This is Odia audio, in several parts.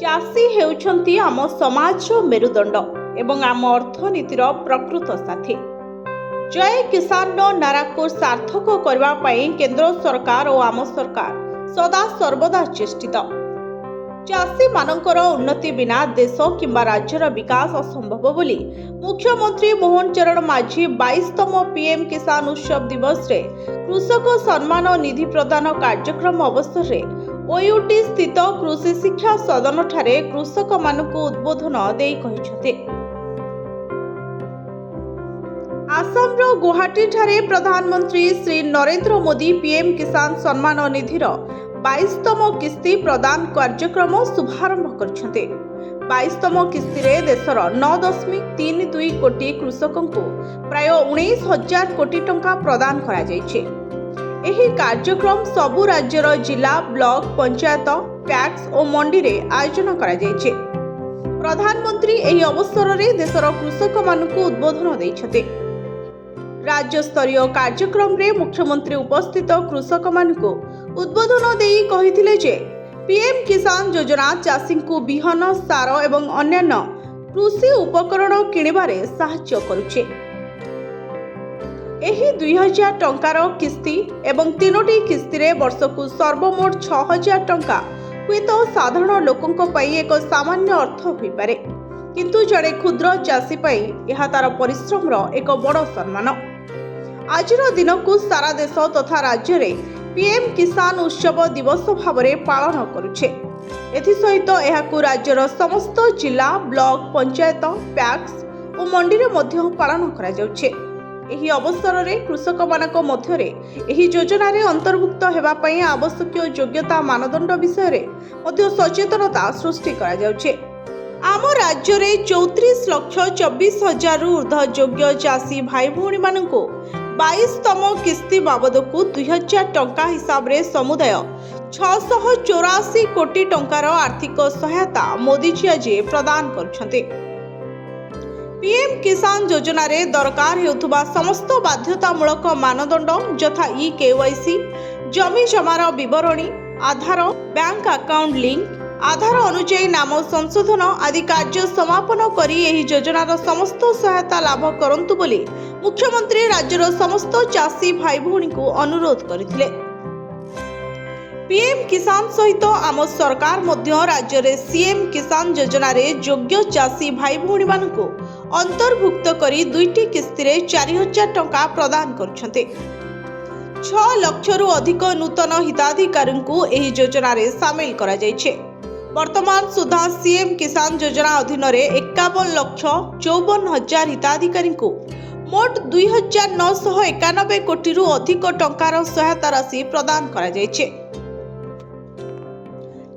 ଚାଷୀ ହେଉଛନ୍ତି ଆମ ସମାଜର ମେରୁଦଣ୍ଡ ଏବଂ ଆମ ଅର୍ଥନୀତିର ପ୍ରକୃତ ସାଥୀ। ଜୟ କିଷାନର ନାରାକୁ ସାର୍ଥକ କରିବା ପାଇଁ କେନ୍ଦ୍ର ସରକାର ଓ ଆମ ସରକାର ସଦା ସର୍ବଦା ଚେଷ୍ଟିତ। ଚାଷୀମାନଙ୍କର ଉନ୍ନତି ବିନା ଦେଶ କିମ୍ବା ରାଜ୍ୟର ବିକାଶ ଅସମ୍ଭବ ବୋଲି ମୁଖ୍ୟମନ୍ତ୍ରୀ ମୋହନ ଚରଣ ମାଝୀ 22ତମ ପିଏମ୍ କିଷାନ ଉତ୍ସବ ଦିବସରେ କୃଷକ ସମ୍ମାନ ନିଧି ପ୍ରଦାନ କାର୍ଯ୍ୟକ୍ରମ ଅବସରରେ ଓୟୁଟି ସ୍ଥିତ କୃଷି ଶିକ୍ଷା ସଦନଠାରେ କୃଷକମାନଙ୍କୁ ଉଦ୍ବୋଧନ ଦେଇ କହିଛନ୍ତି। ଆସାମର ଗୁଆହାଟୀଠାରେ ପ୍ରଧାନମନ୍ତ୍ରୀ ଶ୍ରୀ ନରେନ୍ଦ୍ର ମୋଦି ପିଏମ୍ କିଷାନ ସମ୍ମାନ ନିଧିର 22ତମ କିସ୍ତି ପ୍ରଦାନ କାର୍ଯ୍ୟକ୍ରମ ଶୁଭାରମ୍ଭ କରିଛନ୍ତି। 22ତମ କିସ୍ତିରେ ଦେଶର 9.32 କୋଟି କୃଷକଙ୍କୁ ପ୍ରାୟ 19,000 କୋଟି ଟଙ୍କା ପ୍ରଦାନ କରାଯାଇଛି। ଏହି କାର୍ଯ୍ୟକ୍ରମ ସବୁ ରାଜ୍ୟର ଜିଲ୍ଲା, ବ୍ଲକ, ପଞ୍ଚାୟତ, ପ୍ୟାକ୍ସ ଓ ମଣ୍ଡିରେ ଆୟୋଜନ କରାଯାଇଛି। ପ୍ରଧାନମନ୍ତ୍ରୀ ଏହି ଅବସରରେ ଦେଶର କୃଷକମାନଙ୍କୁ ଉଦ୍ବୋଧନ ଦେଇଛନ୍ତି। ରାଜ୍ୟସ୍ତରୀୟ କାର୍ଯ୍ୟକ୍ରମରେ ମୁଖ୍ୟମନ୍ତ୍ରୀ ଉପସ୍ଥିତ କୃଷକମାନଙ୍କୁ ଉଦ୍ବୋଧନ ଦେଇ କହିଥିଲେ ଯେ ପିଏମ୍ କିଷାନ ଯୋଜନା ଚାଷୀଙ୍କୁ ବିହନ, ସାର ଏବଂ ଅନ୍ୟାନ୍ୟ କୃଷି ଉପକରଣ କିଣିବାରେ ସାହାଯ୍ୟ କରୁଛି। ଏହି 2,000 ଟଙ୍କାର କିସ୍ତି ଏବଂ 3ଟି କିସ୍ତିରେ ବର୍ଷକୁ ସର୍ବମୋଟ 6,000 ଟଙ୍କା ହୁଏତ ସାଧାରଣ ଲୋକଙ୍କ ପାଇଁ ଏକ ସାମାନ୍ୟ ଅର୍ଥ ହୋଇପାରେ, କିନ୍ତୁ ଜଣେ କ୍ଷୁଦ୍ର ଚାଷୀ ପାଇଁ ଏହା ତାର ପରିଶ୍ରମର ଏକ ବଡ଼ ସମ୍ମାନ। ଆଜିର ଦିନକୁ ସାରା ଦେଶ ତଥା ରାଜ୍ୟରେ ପିଏମ୍ କିଷାନ ଉତ୍ସବ ଦିବସ ଭାବରେ ପାଳନ କରୁଛେ। ଏଥିସହିତ ଏହାକୁ ରାଜ୍ୟର ସମସ୍ତ ଜିଲ୍ଲା, ବ୍ଲକ, ପଞ୍ଚାୟତ, ପ୍ୟାକ୍ସ ଓ ମଣ୍ଡିରେ ମଧ୍ୟ ପାଳନ କରାଯାଉଛି। ଏହି ଅବସରରେ କୃଷକମାନଙ୍କ ମଧ୍ୟରେ ଏହି ଯୋଜନାରେ ଅନ୍ତର୍ଭୁକ୍ତ ହେବା ପାଇଁ ଆବଶ୍ୟକୀୟ ଯୋଗ୍ୟତା ମାନଦଣ୍ଡ ବିଷୟରେ ମଧ୍ୟ ସଚେତନତା ସୃଷ୍ଟି କରାଯାଉଛି। ଆମ ରାଜ୍ୟରେ 34,24,000ରୁ ଉର୍ଦ୍ଧ୍ୱ ଯୋଗ୍ୟ ଚାଷୀ ଭାଇ ଭଉଣୀମାନଙ୍କୁ 22ତମ କିସ୍ତି ବାବଦକୁ 2,000 ଟଙ୍କା ହିସାବରେ ସମୁଦାୟ 684 କୋଟି ଟଙ୍କାର ଆର୍ଥିକ ସହାୟତା ମୋଦିଜୀ ଆଜି ପ୍ରଦାନ କରୁଛନ୍ତି। ପିଏମ୍ କିଷାନ ଯୋଜନାରେ ଦରକାର ହେଉଥିବା ସମସ୍ତ ବାଧ୍ୟତାମୂଳକ ମାନଦଣ୍ଡ ଯଥା KYC, ଜମି ଜମାର ବିବରଣୀ, ଆଧାର, ବ୍ୟାଙ୍କ ଆକାଉଣ୍ଟ ଲିଙ୍କ, ଆଧାର ଅନୁଯାୟୀ ନାମ ସଂଶୋଧନ ଆଦି କାର୍ଯ୍ୟ ସମାପନ କରି ଏହି ଯୋଜନାର ସମସ୍ତ ସହାୟତା ଲାଭ କରନ୍ତୁ ବୋଲି ମୁଖ୍ୟମନ୍ତ୍ରୀ ରାଜ୍ୟର ସମସ୍ତ ଚାଷୀ ଭାଇ ଭଉଣୀଙ୍କୁ ଅନୁରୋଧ କରିଥିଲେ। ପିଏମ୍ କିଷାନ ସହିତ ଆମ ସରକାର ମଧ୍ୟ ରାଜ୍ୟରେ ସିଏମ୍ କିଷାନ ଯୋଜନାରେ ଯୋଗ୍ୟ ଚାଷୀ ଭାଇ ଭଉଣୀମାନଙ୍କୁ ଅନ୍ତର୍ଭୁକ୍ତ କରି 2ଟି କିସ୍ତିରେ 4,000 ଟଙ୍କା ପ୍ରଦାନ କରୁଛନ୍ତି। 6 ଲକ୍ଷରୁ ଅଧିକ ନୂତନ ହିତାଧିକାରୀଙ୍କୁ ଏହି ଯୋଜନାରେ ସାମିଲ କରାଯାଇଛି। ବର୍ତ୍ତମାନ ସୁଦ୍ଧା ସିଏମ୍ କିଷାନ ଯୋଜନା ଅଧୀନରେ 51,54,000 ହିତାଧିକାରୀଙ୍କୁ ମୋଟ 2,991 କୋଟିରୁ ଅଧିକ ଟଙ୍କାର ସହାୟତା ରାଶି ପ୍ରଦାନ କରାଯାଇଛି,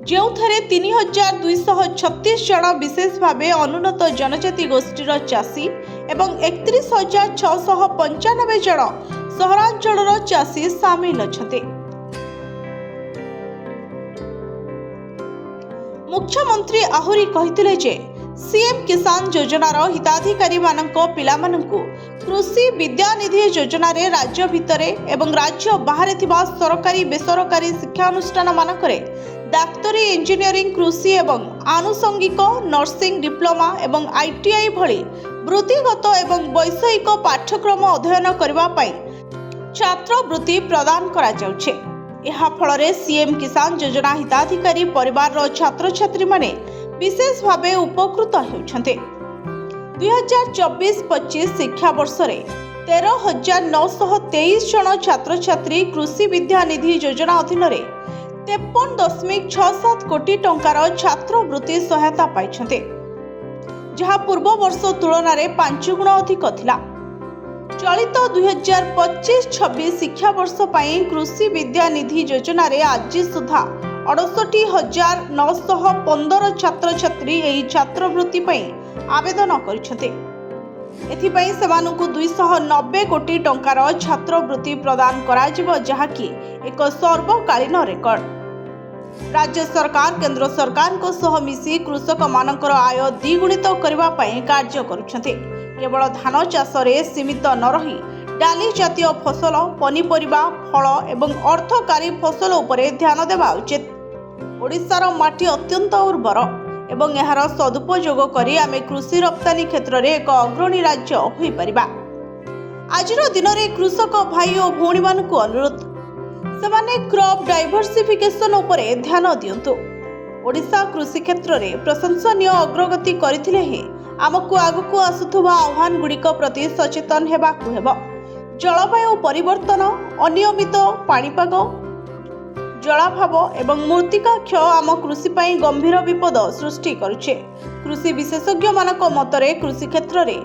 ଯେଉଁଥିରେ 3,236 ଜଣ ବିଶେଷ ଭାବେ ଅନୁନ୍ନତ ଜନଜାତି ଗୋଷ୍ଠୀର ଚାଷୀ ଏବଂ 31,695 ଜଣ ସହରାଞ୍ଚଳର ଚାଷୀ ସାମିଲ ଅଛନ୍ତି। ମୁଖ୍ୟମନ୍ତ୍ରୀ ଆହୁରି କହିଥିଲେ ଯେ ସିଏମ୍ କିଷାନ ଯୋଜନାର ହିତାଧିକାରୀମାନଙ୍କ ପିଲାମାନଙ୍କୁ କୃଷି ବିଦ୍ୟାନିଧି ଯୋଜନାରେ ରାଜ୍ୟ ଭିତରେ ଏବଂ ରାଜ୍ୟ ବାହାରେ ଥିବା ସରକାରୀ ବେସରକାରୀ ଶିକ୍ଷାନୁଷ୍ଠାନମାନଙ୍କରେ ଡାକ୍ତରୀ, ଇଞ୍ଜିନିୟରିଂ, କୃଷି ଏବଂ ଆନୁଷଙ୍ଗିକ, ନର୍ସିଂ, ଡିପ୍ଲୋମା ଏବଂ ITI ଭଳି ବୃତ୍ତିଗତ ଏବଂ ବୈଷୟିକ ପାଠ୍ୟକ୍ରମ ଅଧ୍ୟୟନ କରିବା ପାଇଁ ଛାତ୍ରବୃତ୍ତି ପ୍ରଦାନ କରାଯାଉଛି। ଏହା ଫଳରେ ସିଏମ୍ କିଷାନ ଯୋଜନା ହିତାଧିକାରୀ ପରିବାରର ଛାତ୍ରଛାତ୍ରୀମାନେ ବିଶେଷ ଭାବେ ଉପକୃତ ହେଉଛନ୍ତି। 2024-25 ଶିକ୍ଷାବର୍ଷରେ 13,923 ଜଣ ଛାତ୍ରଛାତ୍ରୀ କୃଷି ବିଦ୍ୟାନିଧି ଯୋଜନା ଅଧୀନରେ 53.67 କୋଟି ଟଙ୍କାର ଛାତ୍ରବୃତ୍ତି ସହାୟତା ପାଇଛନ୍ତି, ଯାହା ପୂର୍ବ ବର୍ଷ ତୁଳନାରେ 5 ଗୁଣ ଅଧିକ ଥିଲା। ଚଳିତ 2025-26 ଶିକ୍ଷାବର୍ଷ ପାଇଁ କୃଷି ବିଦ୍ୟାନିଧି ଯୋଜନାରେ ଆଜି ସୁଦ୍ଧା 68,915 ଛାତ୍ରଛାତ୍ରୀ ଏହି ଛାତ୍ରବୃତ୍ତି ପାଇଁ ଆବେଦନ କରିଛନ୍ତି। ଏଥିପାଇଁ ସେମାନଙ୍କୁ 290 କୋଟି ଟଙ୍କାର ଛାତ୍ରବୃତ୍ତି ପ୍ରଦାନ କରାଯିବ, ଯାହାକି ଏକ ସର୍ବକାଳୀନ ରେକର୍ଡ। ରାଜ୍ୟ ସରକାର କେନ୍ଦ୍ର ସରକାରଙ୍କ ସହ ମିଶି କୃଷକମାନଙ୍କର ଆୟ ଦ୍ୱିଗୁଣିତ କରିବା ପାଇଁ କାର୍ଯ୍ୟ କରୁଛନ୍ତି। କେବଳ ଧାନ ଚାଷରେ ସୀମିତ ନ ରହି ଡାଲି ଜାତୀୟ ଫସଲ, ପନିପରିବା, ଫଳ ଏବଂ ଅର୍ଥକାରୀ ଫସଲ ଉପରେ ଧ୍ୟାନ ଦେବା ଉଚିତ। ଓଡ଼ିଶାର ମାଟି ଅତ୍ୟନ୍ତ ଉର୍ବର ଏବଂ ଏହାର ସଦୁପଯୋଗ କରି ଆମେ କୃଷି ରପ୍ତାନି କ୍ଷେତ୍ରରେ ଏକ ଅଗ୍ରଣୀ ରାଜ୍ୟ ହୋଇପାରିବା। ଆଜିର ଦିନରେ କୃଷକ ଭାଇ ଓ ଭଉଣୀମାନଙ୍କୁ ଅନୁରୋଧ, ସେମାନେ କ୍ରପ୍ ଡାଇଭର୍ସିଫିକେସନ ଉପରେ ଧ୍ୟାନ ଦିଅନ୍ତୁ। ଓଡ଼ିଶା କୃଷି କ୍ଷେତ୍ରରେ ପ୍ରଶଂସନୀୟ ଅଗ୍ରଗତି କରିଥିଲେ ହେଁ ଆମକୁ ଆଗକୁ ଆସୁଥିବା ଆହ୍ୱାନଗୁଡ଼ିକ ପ୍ରତି ସଚେତନ ହେବାକୁ ହେବ। ଜଳବାୟୁ ପରିବର୍ତ୍ତନ, ଅନିୟମିତ ପାଣିପାଗ, ଜଳାଭାବ ଏବଂ ମୃତ୍ତିକା କ୍ଷୟ ଆମ କୃଷି ପାଇଁ ଗମ୍ଭୀର ବିପଦ ସୃଷ୍ଟି କରୁଛି। କୃଷି ବିଶେଷଜ୍ଞମାନଙ୍କ ମତରେ କୃଷି କ୍ଷେତ୍ରରେ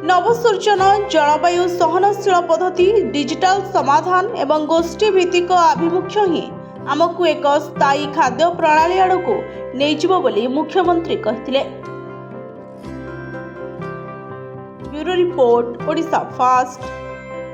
ନବସୃଜନ, ଜଳବାୟୁ ସହନଶୀଳ ପଦ୍ଧତି, ଡିଜିଟାଲ ସମାଧାନ ଏବଂ ଗୋଷ୍ଠୀ ଭିତ୍ତିକ ଆଭିମୁଖ୍ୟ ହିଁ ଆମକୁ ଏକ ସ୍ଥାୟୀ ଖାଦ୍ୟ ପ୍ରଣାଳୀ ଆଡ଼କୁ ନେଇଯିବ ବୋଲି ମୁଖ୍ୟମନ୍ତ୍ରୀ କହିଥିଲେ। Bureau report, Odisha first.